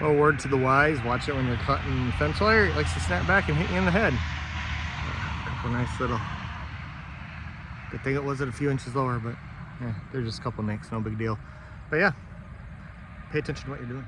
Well, word to the wise, watch it when you're cutting fence wire. It likes to snap back and hit you in the head. A couple nice little, good thing it wasn't a few inches lower, but yeah, they're just a couple nicks, no big deal. But yeah, pay attention to what you're doing.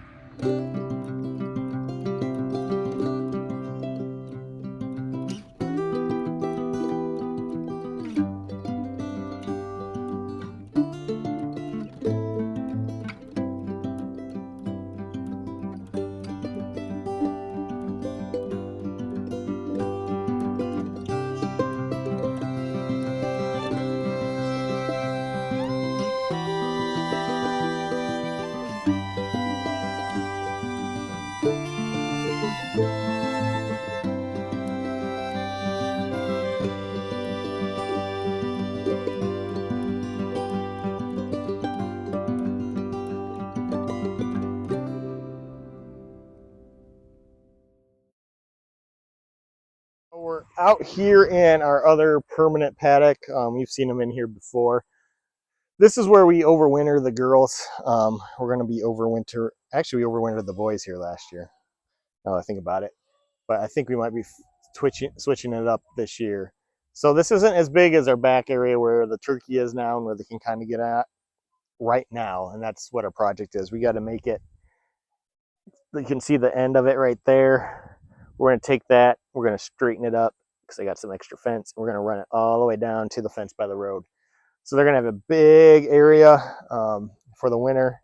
We're out here in our other permanent paddock. You've seen them in here before. This is where we overwinter the girls. We're going to be overwinter. Actually, we overwintered the boys here last year. Now that I think about it, but I think we might be switching it up this year. So this isn't as big as our back area where the turkey is now and where they can kind of get at right now, and that's what our project is. We got to make it. You can see the end of it right there. We're going to take that. We're going to straighten it up because I got some extra fence. We're going to run it all the way down to the fence by the road. So they're going to have a big area for the winter.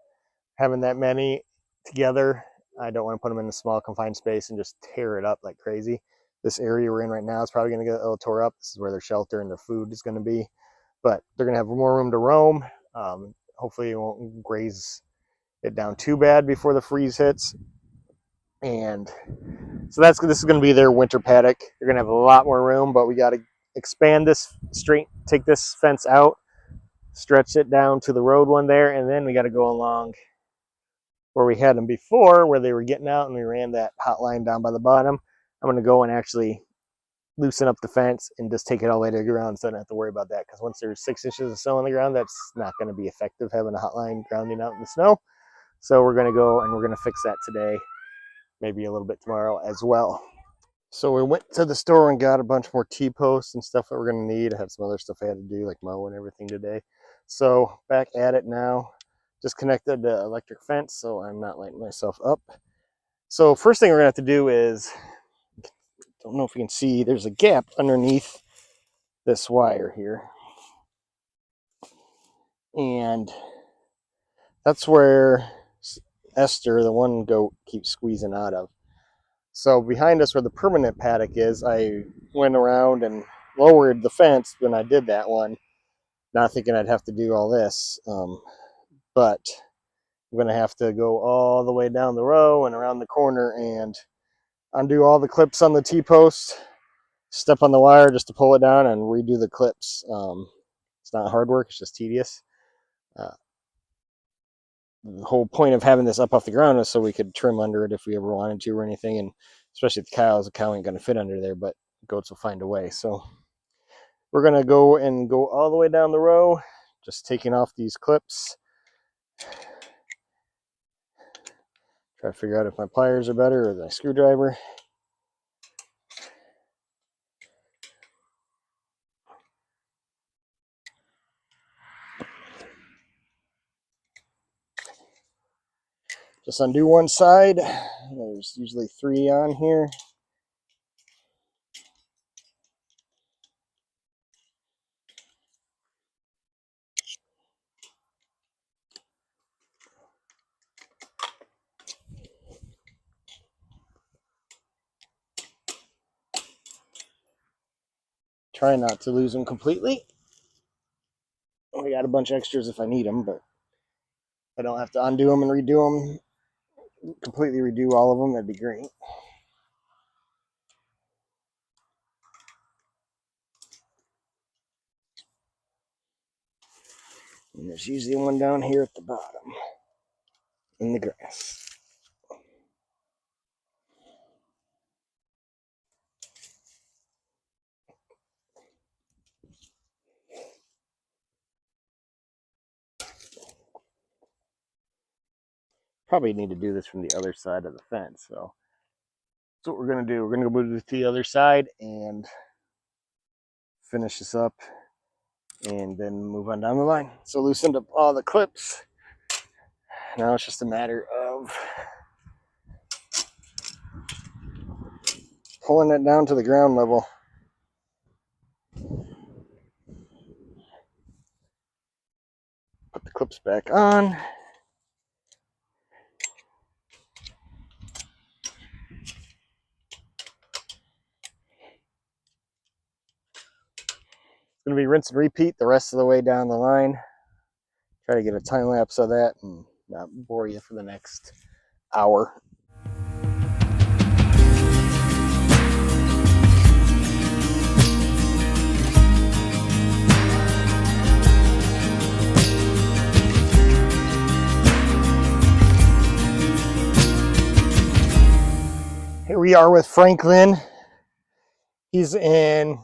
Having that many together, I don't want to put them in a small confined space and just tear it up like crazy. This area we're in right now is probably going to get a little tore up. This is where their shelter and their food is going to be. But they're going to have more room to roam. Hopefully it won't graze it down too bad before the freeze hits. And so this is going to be their winter paddock. They're going to have a lot more room, but we got to expand this straight, take this fence out, stretch it down to the road one there, and then we got to go along where we had them before, where they were getting out, and we ran that hot line down by the bottom. I'm going to go and actually loosen up the fence and just take it all the way to the ground so I don't have to worry about that, because once there's 6 inches of snow on the ground, that's not going to be effective having a hot line grounding out in the snow. So we're going to go and we're going to fix that today, maybe a little bit tomorrow as well. So we went to the store and got a bunch more T-posts and stuff that we're going to need. I had some other stuff I had to do, like mow and everything today. So back at it now. Just connected the electric fence so I'm not lighting myself up. So first thing we're going to have to do is, don't know if you can see, there's a gap underneath this wire here. And that's where Esther, the one goat, keeps squeezing out of. So behind us where the permanent paddock is, I went around and lowered the fence when I did that one, not thinking I'd have to do all this. But I'm going to have to go all the way down the row and around the corner and undo all the clips on the T-post, step on the wire just to pull it down and redo the clips. It's not hard work, it's just tedious. The whole point of having this up off the ground is so we could trim under it if we ever wanted to or anything, and especially the cows. The cow ain't going to fit under there, but goats will find a way. So we're going to go all the way down the row, just taking off these clips. Try to figure out if my pliers are better or the screwdriver. Just undo one side. There's usually 3 on here. Try not to lose them completely. We got a bunch of extras if I need them, but I don't have to undo them and redo them. Completely redo all of them, that'd be great. And there's usually one down here at the bottom in the grass. probably need to do this from the other side of the fence. So that's what we're going to do. We're going to go move to the other side and finish this up and then move on down the line. So loosened up all the clips. Now it's just a matter of pulling it down to the ground level. Put the clips back on. It's going to be rinse and repeat the rest of the way down the line. Try to get a time lapse of that and not bore you for the next hour. Here we are with Franklin. He's in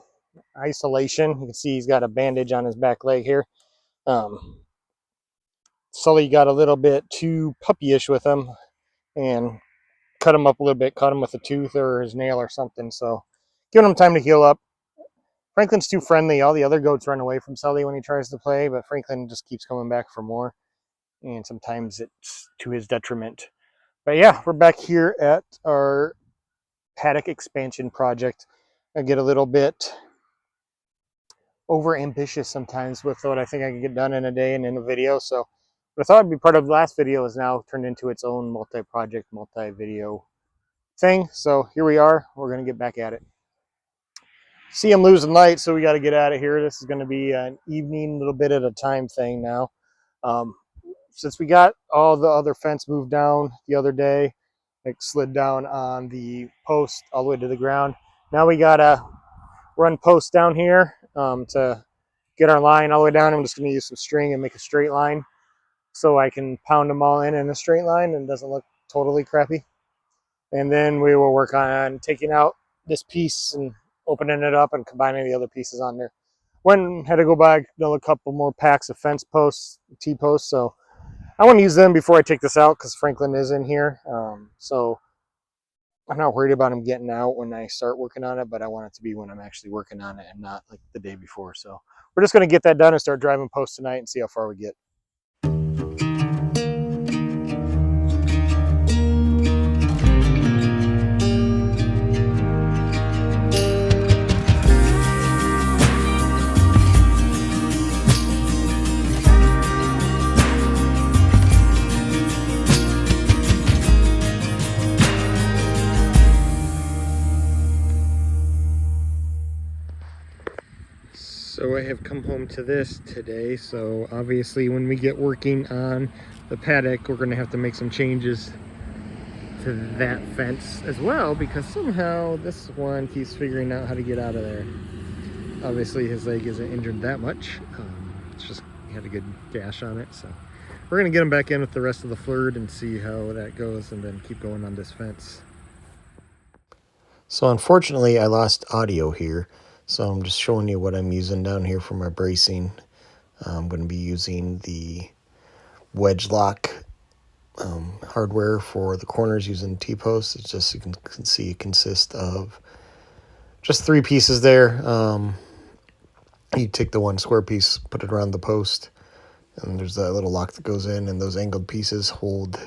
isolation. You can see he's got a bandage on his back leg here. Sully got a little bit too puppyish with him and cut him up a little bit, cut him with a tooth or his nail or something. So giving him time to heal up. Franklin's too friendly. All the other goats run away from Sully when he tries to play, but Franklin just keeps coming back for more. And sometimes it's to his detriment. But yeah, we're back here at our paddock expansion project. I get a little bit over ambitious sometimes with what I think I can get done in a day and in a video. So what I thought would be part of the last video is now turned into its own multi-project, multi-video thing. So here we are. We're going to get back at it. See, I'm losing light, so we got to get out of here. This is going to be an evening, little bit at a time thing now. Since we got all the other fence moved down the other day, like slid down on the post all the way to the ground. Now we gotta run posts down here to get our line all the way down. I'm just gonna use some string and make a straight line so I can pound them all in a straight line and it doesn't look totally crappy. And then we will work on taking out this piece and opening it up and combining the other pieces on there. Had to go buy a couple more packs of fence posts, T-posts, so I want to use them before I take this out because Franklin is in here. So I'm not worried about him getting out when I start working on it, but I want it to be when I'm actually working on it and not like the day before. So we're just going to get that done and start driving posts tonight and see how far we get. So I have come home to this today. So obviously when we get working on the paddock, we're going to have to make some changes to that fence as well, because somehow this one keeps figuring out how to get out of there. Obviously his leg isn't injured that much. It's just he had a good gash on it. So we're going to get him back in with the rest of the flirt and see how that goes and then keep going on this fence. So unfortunately I lost audio here. So I'm just showing you what I'm using down here for my bracing. I'm going to be using the wedge lock hardware for the corners using T-posts. It's just, you can see it consists of just 3 pieces there. You take the one square piece, put it around the post, and there's that little lock that goes in, and those angled pieces hold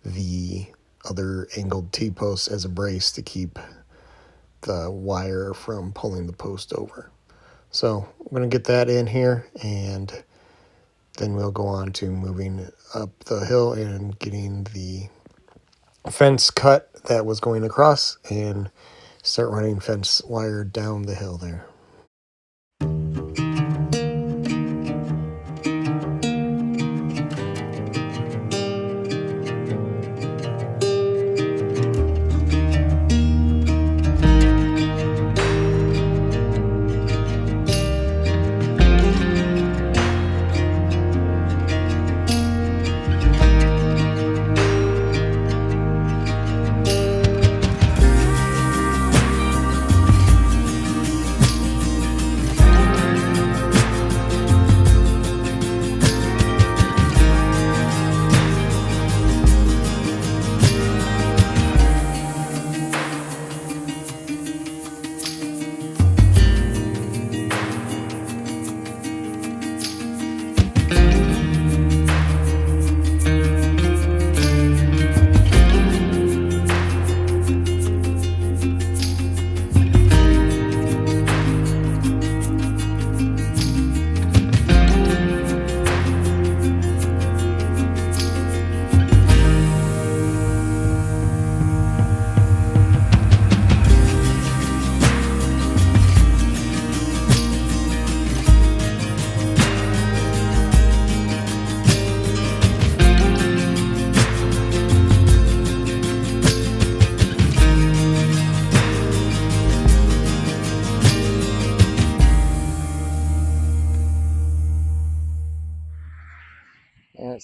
the other angled T-posts as a brace to keep the wire from pulling the post over. So I'm going to get that in here, and then we'll go on to moving up the hill and getting the fence cut that was going across and start running fence wire down the hill there.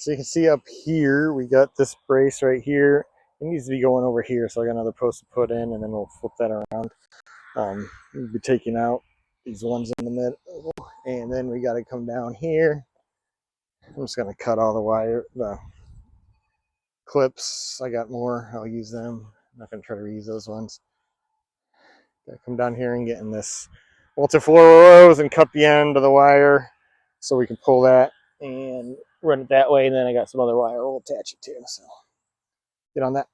So you can see up here, we got this brace right here. It needs to be going over here, so I got another post to put in, and then we'll flip that around. We'll be taking out these ones in the middle, and then we got to come down here. I'm just going to cut all the clips. I got more. I'll use them. I'm not going to try to reuse those ones. Got to come down here and get in this multi-fluoro and cut the end of the wire so we can pull that and run it that way. And then I got some other wire we'll attach it to. So get on that.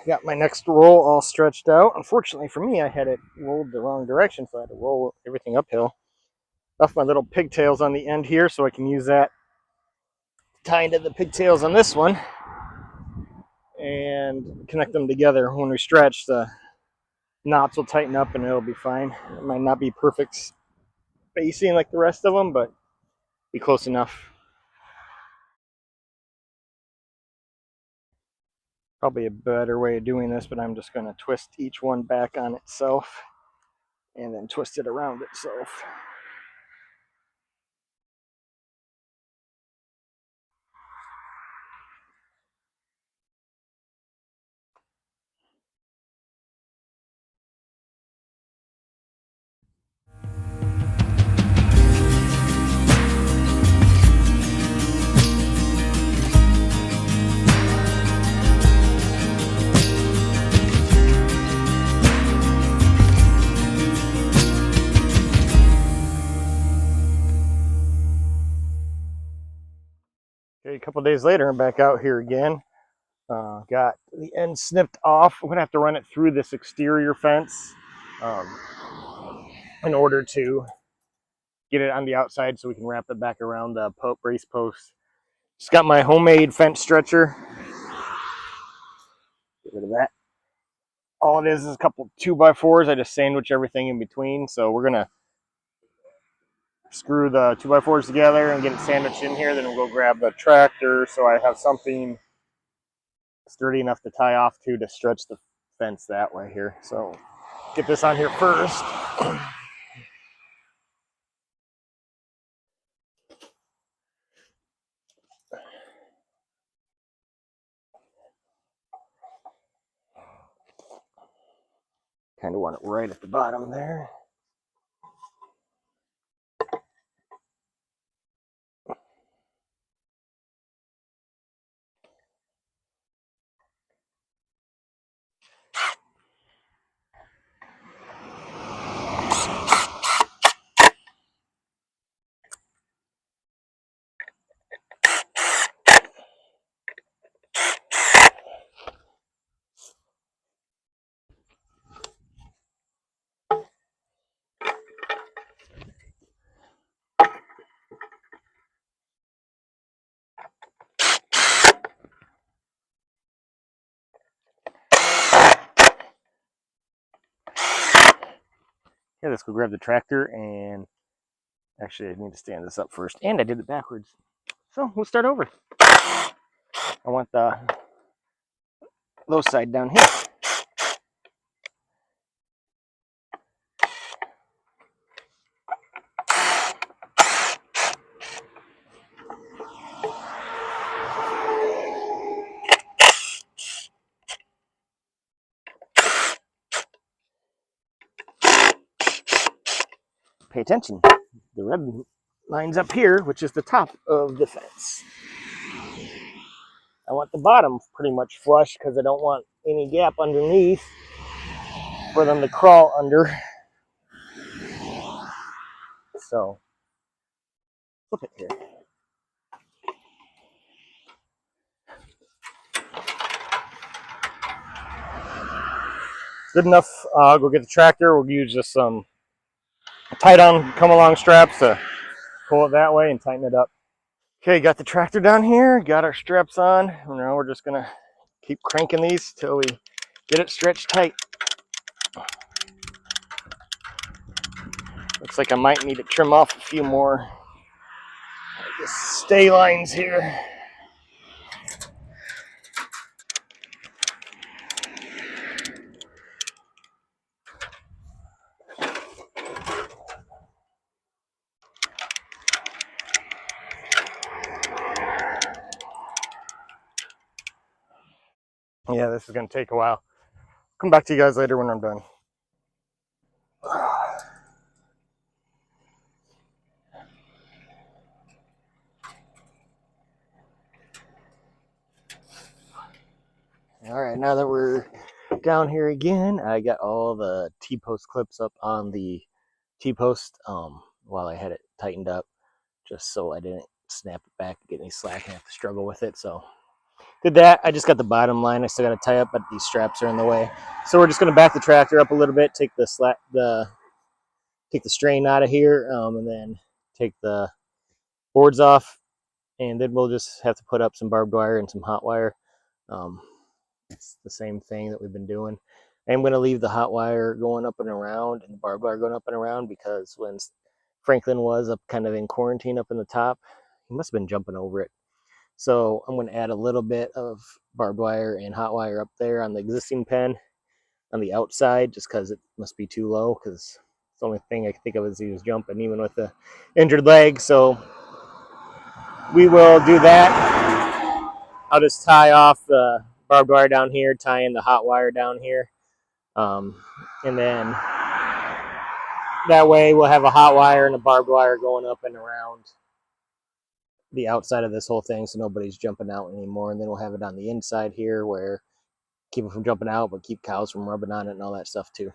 Got my next roll all stretched out. Unfortunately for me, I had it rolled the wrong direction, so I had to roll everything uphill. Left my little pigtails on the end here so I can use that to tie into the pigtails on this one and connect them together. When we stretch, the knots will tighten up and it'll be fine. It might not be perfect spacing like the rest of them, but be close enough. Probably a better way of doing this, but I'm just going to twist each one back on itself and then twist it around itself. Okay, a couple days later, I'm back out here again. Got the end snipped off. I'm gonna have to run it through this exterior fence in order to get it on the outside so we can wrap it back around the brace post. Just got my homemade fence stretcher. Get rid of that. All it is a couple 2x4s. I just sandwich everything in between. So we're gonna screw the 2x4s together and get it sandwiched in here. Then we'll go grab the tractor so I have something sturdy enough to tie off to stretch the fence that way here. So get this on here first. Kind of want it right at the bottom there. Okay, let's go grab the tractor, and actually I need to stand this up first, and I did it backwards. So we'll start over. I want the low side down here. Pay attention. The red line's up here, which is the top of the fence. I want the bottom pretty much flush because I don't want any gap underneath for them to crawl under. So, flip it here. Good enough. I'll go get the tractor. We'll use just some tie-down come-along straps to pull it that way and tighten it up. Okay, got the tractor down here. Got our straps on. Now we're just going to keep cranking these till we get it stretched tight. Looks like I might need to trim off a few more stay lines here. Yeah, this is going to take a while. Come back to you guys later when I'm done. All right, now that we're down here again, I got all the T-post clips up on the T-post while I had it tightened up, just so I didn't snap it back and get any slack and have to struggle with it. So did that. I just got the bottom line. I still got to tie up, but these straps are in the way. So we're just going to back the tractor up a little bit, take the strain out of here, and then take the boards off, and then we'll just have to put up some barbed wire and some hot wire. It's the same thing that we've been doing. I'm going to leave the hot wire going up and around and the barbed wire going up and around, because when Franklin was up kind of in quarantine up in the top, he must have been jumping over it. So I'm going to add a little bit of barbed wire and hot wire up there on the existing pen on the outside, just because it must be too low, because it's the only thing I can think of is he was jumping even with the injured leg. So we will do that. I'll just tie off the barbed wire down here, tie in the hot wire down here, and then that way we'll have a hot wire and a barbed wire going up and around the outside of this whole thing, so nobody's jumping out anymore. And then we'll have it on the inside here, where keep it from jumping out, but keep cows from rubbing on it and all that stuff too.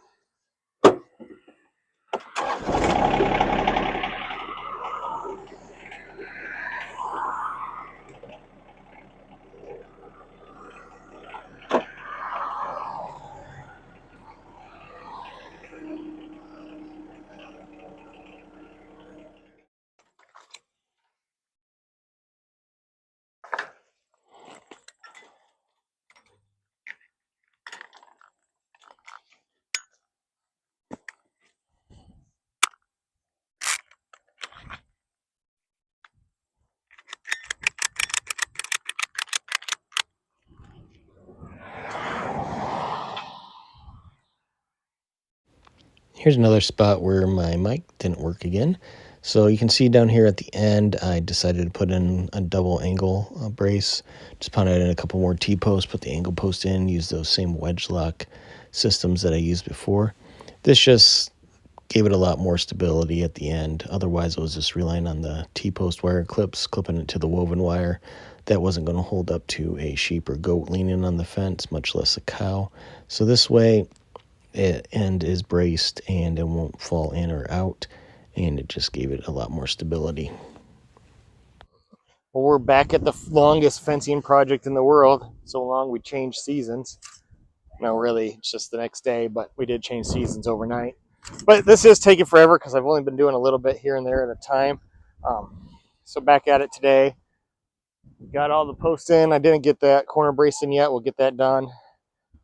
Here's another spot where my mic didn't work again. So you can see down here at the end, I decided to put in a double angle brace. Just pounded in a couple more T-posts, put the angle post in, use those same wedge lock systems that I used before. This just gave it a lot more stability at the end. Otherwise, I was just relying on the T-post wire clips, clipping it to the woven wire. That wasn't going to hold up to a sheep or goat leaning on the fence, much less a cow. So this way, end is braced and it won't fall in or out, and it just gave it a lot more stability. Well, we're back at the longest fencing project in the world. So long we changed seasons. No, really, it's just the next day, but we did change seasons overnight. But this is taking forever because I've only been doing a little bit here and there at a time. So back at it today. Got all the posts in. I didn't get that corner brace in yet. We'll get that done.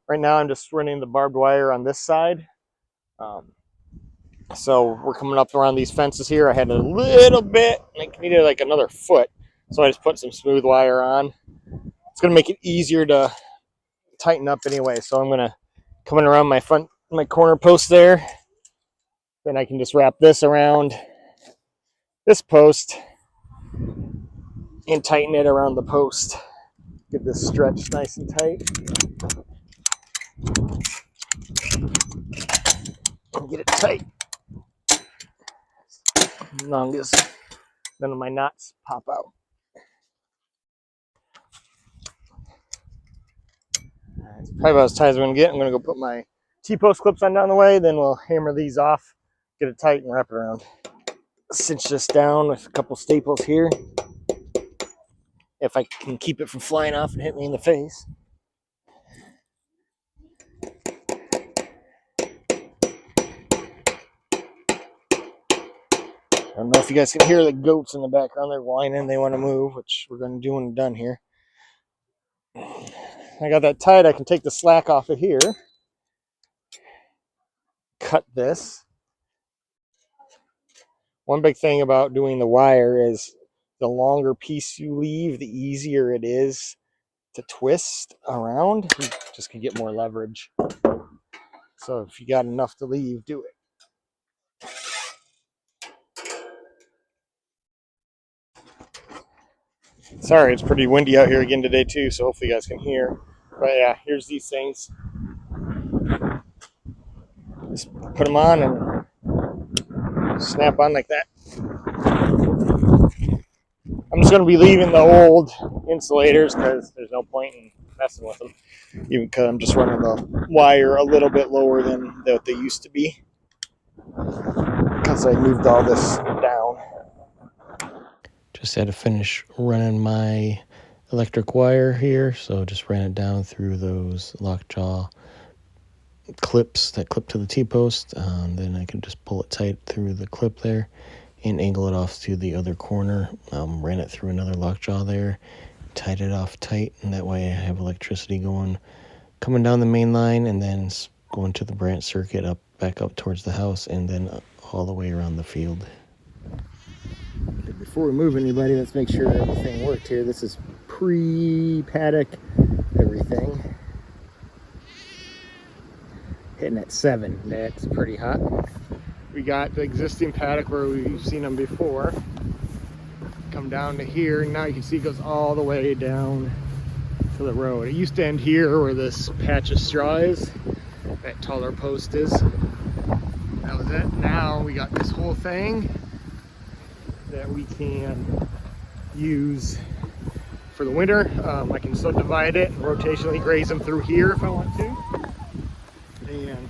Right now I'm just running the barbed wire on this side. So we're coming up around these fences here. I had a little bit, I needed like another foot. So I just put some smooth wire on. It's going to make it easier to tighten up anyway. So I'm going to come in around my corner post there. Then I can just wrap this around this post and tighten it around the post. Get this stretched nice and tight. And get it tight. As long as none of my knots pop out. That's probably about as tight as I'm going to get. I'm going to go put my T-post clips on down the way. Then we'll hammer these off, get it tight, and wrap it around. Cinch this down with a couple staples here. If I can keep it from flying off and hit me in the face. I don't know if you guys can hear the goats in the background. They're whining. They want to move, which we're going to do when we're done here. I got that tight. I can take the slack off of here. Cut this. One big thing about doing the wire is the longer piece you leave, the easier it is to twist around. You just can get more leverage. So if you got enough to leave, do it. Sorry, it's pretty windy out here again today too, so hopefully you guys can hear. But yeah, here's these things. Just put them on and snap on like that. I'm just going to be leaving the old insulators because there's no point in messing with them. Even because I'm just running the wire a little bit lower than what they used to be. Because I moved all this down. Just had to finish running my electric wire here, so just ran it down through those lockjaw clips that clip to the T-post. Then I can just pull it tight through the clip there and angle it off to the other corner. Ran it through another lockjaw there, tied it off tight, and that way I have electricity coming down the main line and then going to the branch circuit back up towards the house and then all the way around the field. Okay, before we move anybody, let's make sure everything worked here. This is pre-paddock everything. Hitting at 7. That's pretty hot. We got the existing paddock where we've seen them before. Come down to here, and now you can see it goes all the way down to the road. It used to end here where this patch of straw is, that taller post is. That was it. Now we got this whole thing that we can use for the winter. I can subdivide it and rotationally graze them through here if I want to. And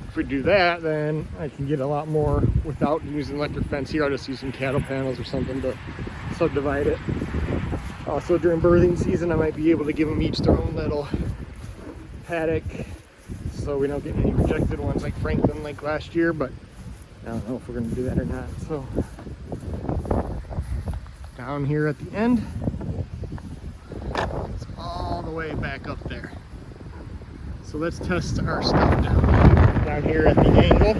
if we do that, then I can get a lot more without using electric fence here. I'll just use some cattle panels or something to subdivide it. Also during birthing season, I might be able to give them each their own little paddock so we don't get any rejected ones like Franklin like last year, but I don't know if we're going to do that or not. So down here at the end, it's all the way back up there. So let's test our stuff down here at the angle.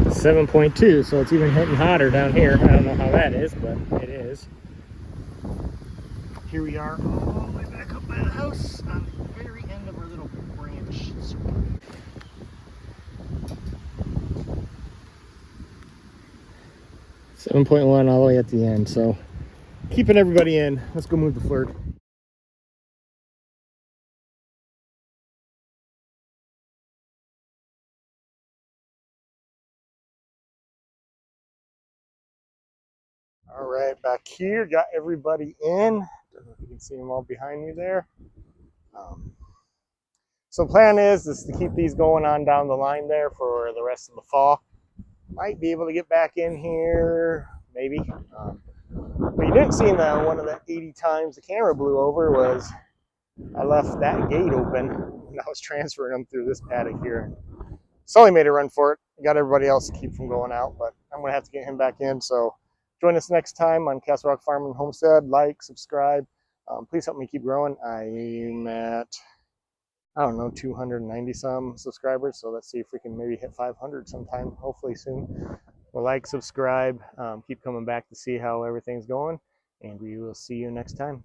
It's 7.2, so it's even hitting hotter down here. I don't know how that is, but it is. Here we are all the way back up by the house on the very end of our little branch circle. 7.1 all the way at the end, so keeping everybody in. Let's go move the flirt. All right, back here, got everybody in. Don't know if you can see them all behind me there. So the plan is to keep these going on down the line there for the rest of the fall. Might be able to get back in here, maybe. But you didn't see one of the 80 times the camera blew over was I left that gate open and I was transferring them through this paddock here. Sully made a run for it. Got everybody else to keep from going out, but I'm going to have to get him back in. So join us next time on Castle Rock Farm and Homestead. Like, subscribe. Please help me keep growing. I'm at, I don't know, 290 some subscribers. So let's see if we can maybe hit 500 sometime, hopefully soon. Well, like, subscribe, keep coming back to see how everything's going, and we will see you next time.